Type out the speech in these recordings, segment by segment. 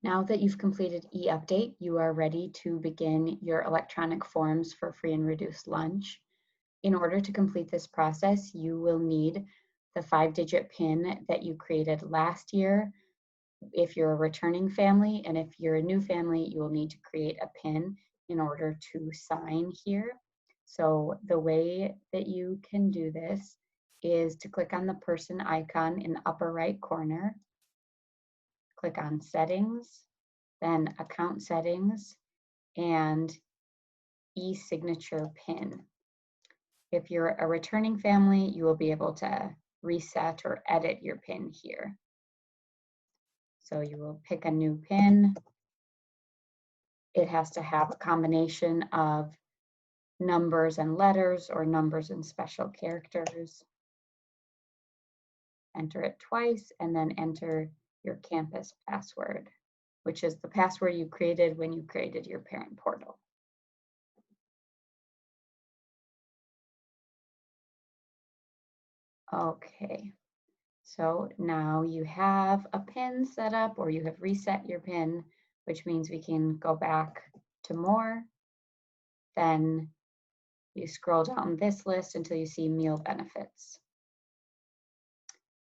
Now that you've completed e-update, you are ready to begin your electronic forms for free and reduced lunch. In order to complete this process, you will need the 5-digit PIN that you created last year if you're a returning family, and if you're a new family, you will need to create a PIN in order to sign here. So the way that you can do this is to click on the person icon in the upper right corner, click on settings, then account settings, and e-signature PIN. If you're a returning family, you will be able to reset or edit your PIN here. So you will pick a new PIN. It has to have a combination of numbers and letters or numbers and special characters. Enter it twice and then enter your campus password, which is the password you created when you created your parent portal. Okay, so now you have a PIN set up, or you have reset your PIN, which means we can go back to more. Then you scroll down this list until you see meal benefits.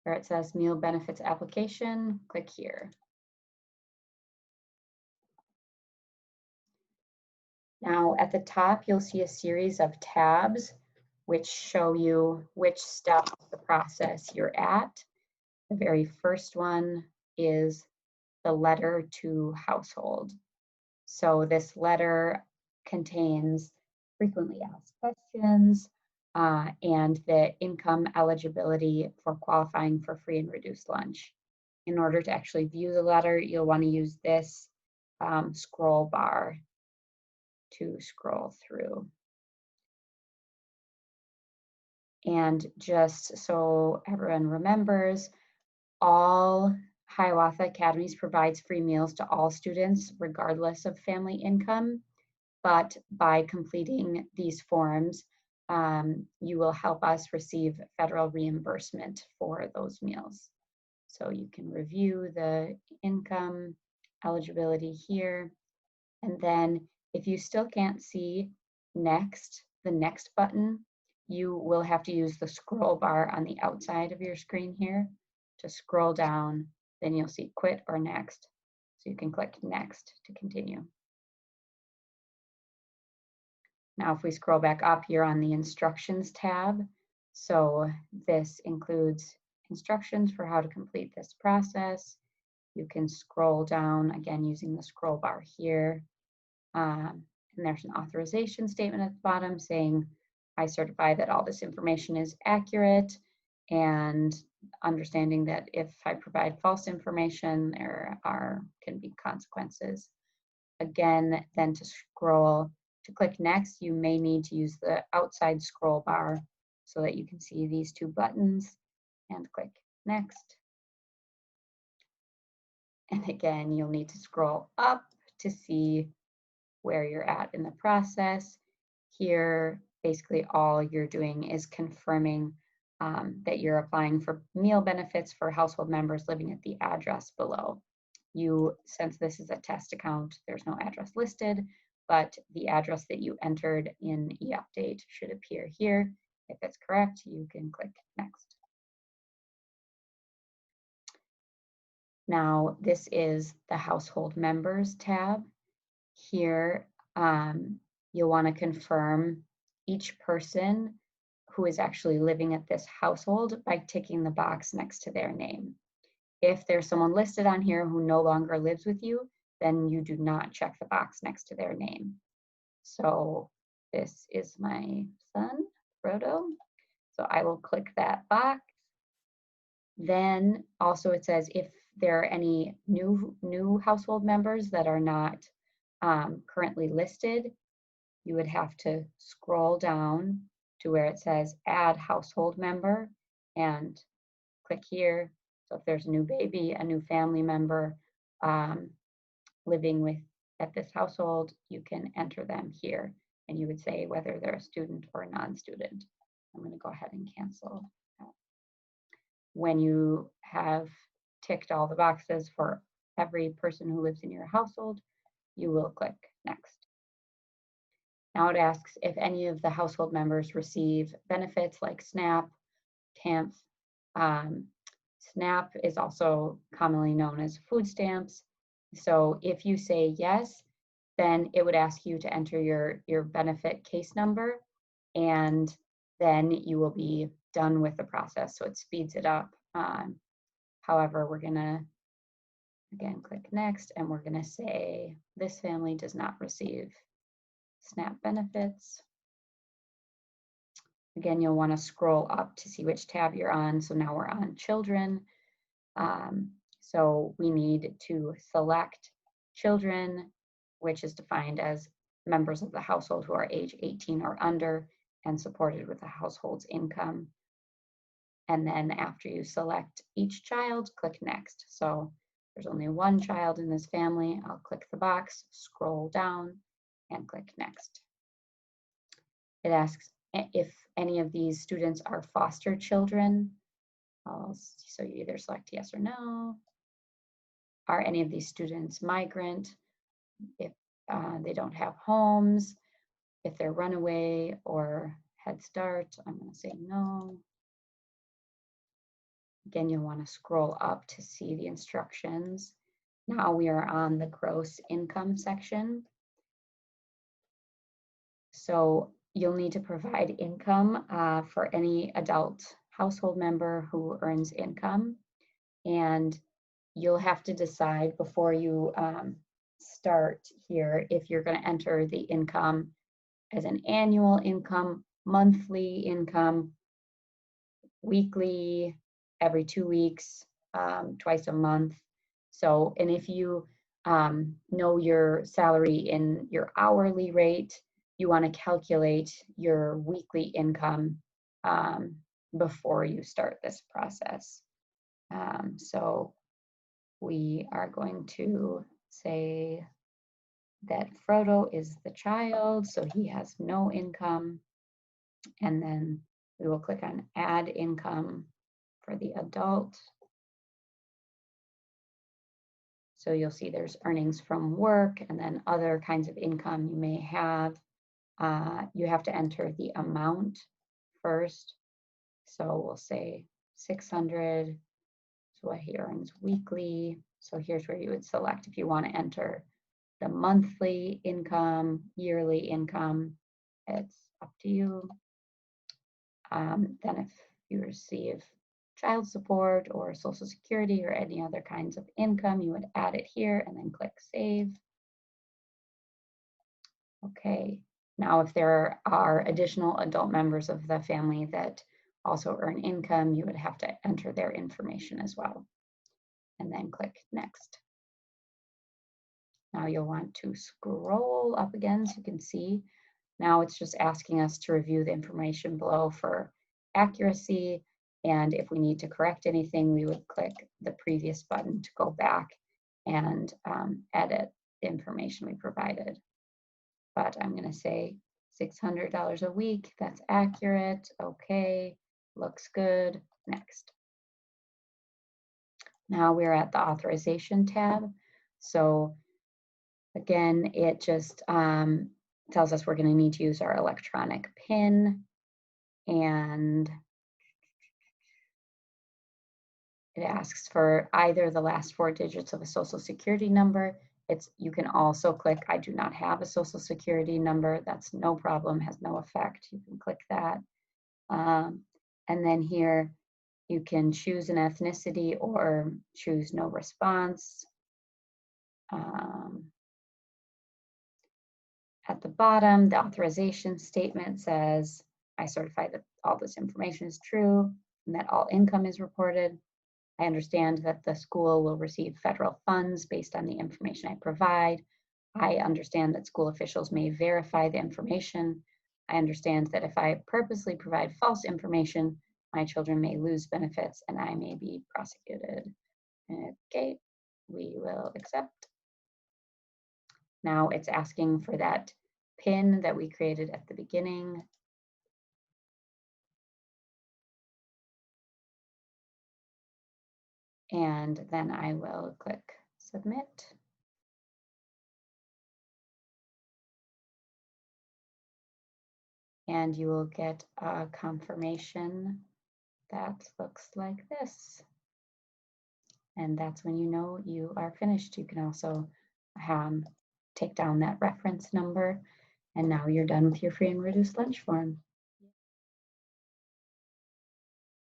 Where it says meal benefits application, click here. Now at the top, you'll see a series of tabs which show you which step of the process you're at. The very first one is the letter to household. So this letter contains frequently asked questions and the income eligibility for qualifying for free and reduced lunch. In order to actually view the letter, you'll want to use this scroll bar to scroll through. And just so everyone remembers, all Hiawatha Academies provides free meals to all students, regardless of family income. But by completing these forms, you will help us receive federal reimbursement for those meals. So you can review the income eligibility here. And then if you still can't see next, the next button, you will have to use the scroll bar on the outside of your screen here to scroll down. Then you'll see quit or next. So you can click next to continue. Now, if we scroll back up, you're on the instructions tab. So this includes instructions for how to complete this process. You can scroll down again using the scroll bar here. And there's an authorization statement at the bottom saying, I certify that all this information is accurate, and understanding that if I provide false information, there can be consequences. Again, then to click next, you may need to use the outside scroll bar so that you can see these two buttons, and click next. And again, you'll need to scroll up to see where you're at in the process. Here, basically all you're doing is confirming that you're applying for meal benefits for household members living at the address below. Since this is a test account, there's no address listed, but the address that you entered in eUpdate should appear here. If it's correct, you can click next. Now, this is the household members tab. Here, you'll want to confirm each person who is actually living at this household by ticking the box next to their name. If there's someone listed on here who no longer lives with you, then you do not check the box next to their name. So this is my son, Frodo. So I will click that box. Then also it says if there are any new household members that are not currently listed, you would have to scroll down to where it says add household member and click here. So if there's a new baby, a new family member living at this household, you can enter them here, and you would say whether they're a student or a non-student. I'm going to go ahead and cancel that. When you have ticked all the boxes for every person who lives in your household, you will click Next. Now it asks if any of the household members receive benefits like SNAP, TANF. SNAP is also commonly known as food stamps. So if you say yes, then it would ask you to enter your benefit case number, and then you will be done with the process. So it speeds it up. However, we're gonna, again, click Next, and we're gonna say this family does not receive SNAP benefits. Again, you'll want to scroll up to see which tab you're on. So now we're on Children. So we need to select children, which is defined as members of the household who are age 18 or under and supported with the household's income. And then after you select each child, click Next. So there's only one child in this family. I'll click the box, scroll down, and click Next. It asks if any of these students are foster children. So you either select yes or no. Are any of these students migrant? If they don't have homes, if they're runaway or Head Start, I'm going to say no. Again, you'll want to scroll up to see the instructions. Now we are on the gross income section. So you'll need to provide income for any adult household member who earns income. And you'll have to decide before you start here if you're going to enter the income as an annual income, monthly income, weekly, every 2 weeks, twice a month. So, and if you know your salary in your hourly rate, you want to calculate your weekly income before you start this process. So we are going to say that Frodo is the child, so he has no income. And then we will click on Add Income for the adult. So you'll see there's earnings from work and then other kinds of income you may have. You have to enter the amount first. So we'll say 600, so what he earns weekly. So here's where you would select if you want to enter the monthly income, yearly income. It's up to you. Then if you receive child support or Social Security or any other kinds of income, you would add it here and then click Save. Okay, now if there are additional adult members of the family that also earn income, you would have to enter their information as well. And then click Next. Now you'll want to scroll up again so you can see. Now it's just asking us to review the information below for accuracy. And if we need to correct anything, we would click the previous button to go back and edit the information we provided. But I'm going to say $600 a week. That's accurate. Okay, looks good. Next. Now we're at the authorization tab. So again, it just tells us we're going to need to use our electronic PIN, and it asks for either the last 4 digits of a Social Security number. You can also click I do not have a Social Security number. That's no problem, has no effect. You can click that. And then here you can choose an ethnicity or choose no response. At the bottom, the authorization statement says, I certify that all this information is true and that all income is reported. I understand that the school will receive federal funds based on the information I provide. I understand that school officials may verify the information. I understand that if I purposely provide false information, my children may lose benefits and I may be prosecuted. Okay, we will accept. Now it's asking for that PIN that we created at the beginning. And then I will click submit. And you will get a confirmation that looks like this. And that's when you know you are finished. You can also take down that reference number, and now you're done with your free and reduced lunch form.